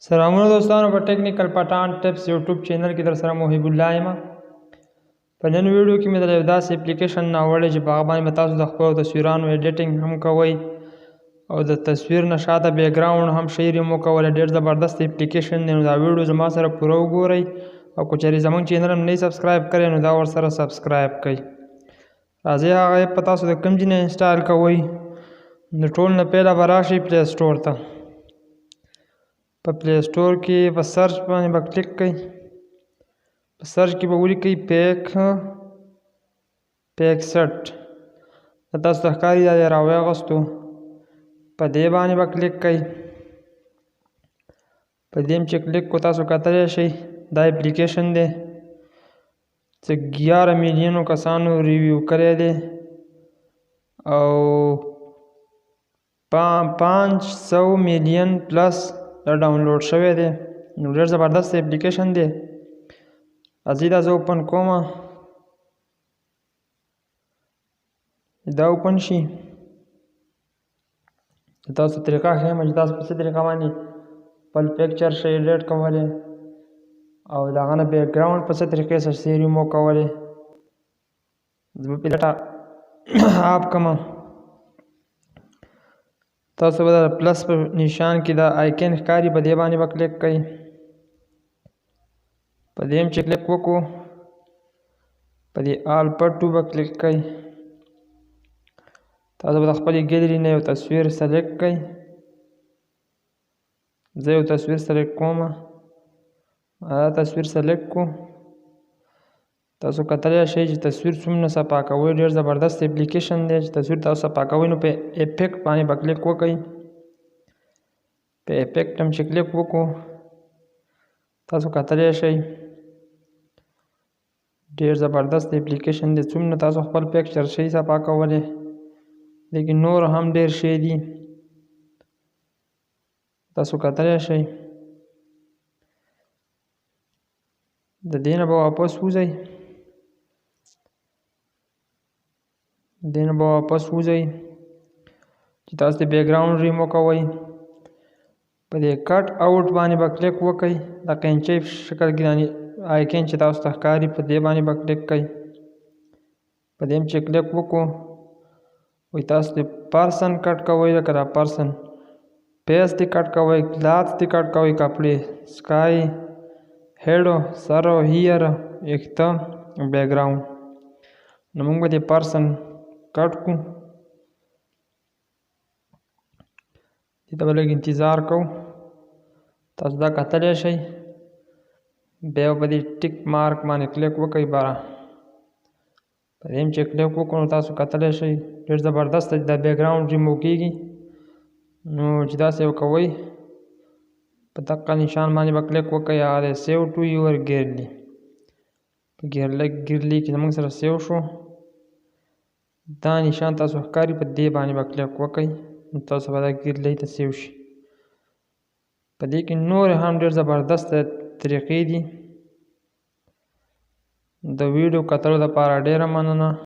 سلامونه دوستانو په ټیکنیکل پټان ټپس یوټیوب چینل کې در سره محب الله یم. په نن ویډیو کې مې د یو داسې اپلیکیشن راوړی چې په هغه باندې به تاسو د خپلو تصویرانو ایډیټینګ هم کوئ او د تصویر نه شاته بیک ګراوند هم شی ریموو کولی. ډېر زبردست اپلیکیشن دی. نو دا ویډیو زما سره پوره وګورئ او که چېرې زموږ چینل هم نه سبسکرایب کړی نو دا ورسره سبسکرایب کړئ. راځئ هغه ایپ په تاسو د کوم ځای نه انسټال کوئ. د ټول نه پیله به راشئ پلی سټور ته. په پلی سټور کې په سرچ باندې به کلیک کړئ. په سرچ کې به ولیکئ پیکسټ. تاسو ته ښکاري دا دی راویغستو. په دې باندې به کلیک کړئ. په دې چې کلیک کو تاسو کتلی شئ دا اپلیکیشن دی چې 11 میلیونو کسانو ریویو کړی دی او 500 میلیون پلس ډاونلوډ شوی دی. نو ډېر زبردست اپلیکیشن دی. راځئ دا زه اوپن کوم. دا اوپن شي تاسو طریقه ښیم چې تاسو په څه طریقه باندې خپل پکچر شئ ایډیټ کولی او د هغه نه بیک ګراوند په څه طریقې سره شی ریموو کولی. زه به ډېټا آف کړم. تاسو به د پلس په نشان کې دا آیکن ښکاري په دې باندې به کلیک کړئ. په دې چې کلیک وکړو په دې آل پټو به کلیک کړئ. تاسو به د خپلې ګیلري نه یو تصویر سلیکټ کړئ. زه یو تصویر سلیکټ کوم. دا تصویر سلیکټ کړو. تاسو کتلی شئ چې تصویر څومره صفا کوئ. ډېر زبردست اپلیکیشن دی چې تصویر تاسو صفا کوئ. نو په افیکټ باندې به کلیک وکړئ. په افیکټ هم چې کلیک وکړو تاسو کتلی شئ ډېر زبردست اپلیکیشن دی. څومره تاسو خپل پکچر شئ صفا کولی. لیکن نور هم ډېر شی دي تاسو کتلی شئ. د دې نه به واپس وځئ. چې تاسو د بیک ګراوند ریموو کوئ. په دې کټ آوټ باندې به کلیک وکړئ. د قینچۍ په شکل کې آیکن چې تاسو ته ښکاري په دې باندې به کلیک کړئ. په دې چې کلیک وکړو وایي تاسو د پرسن کټ کوئ لکه دا پرسن فیس دې کټ کوئ، کلاث دې کټ کوئ، کپړې، سکای، هیډ، سر، هیر، ویښته، بیک ګراوند. نو موږ به دې پرسن کټ کړو. دې ته به لږ انتظار کوو. تاسو دا کتلی شئ. بیا به دې ټیک مارک باندې کلیک وکړئ. باره په دې چې کلیک وکړو نو تاسو کتلی شئ ډېر زبردست دا بیک ګراوند ریموو کېږي. نو چې داسې وکوئ په دقه نشان باندې به کلیک وکړئ. هغه دی سیو ټو یور ګیلري. په ګیلري کې زموږ سره سیو شو. دا نشان تاسو ښکاري په دې باندې به کلیک وکړئ. نو تاسو به دا ګیلري ته سیو شي. په دې کې نور هم ډېر زبردست طریقې دي. د ویډیو کتلو لپاره ډېره مننه.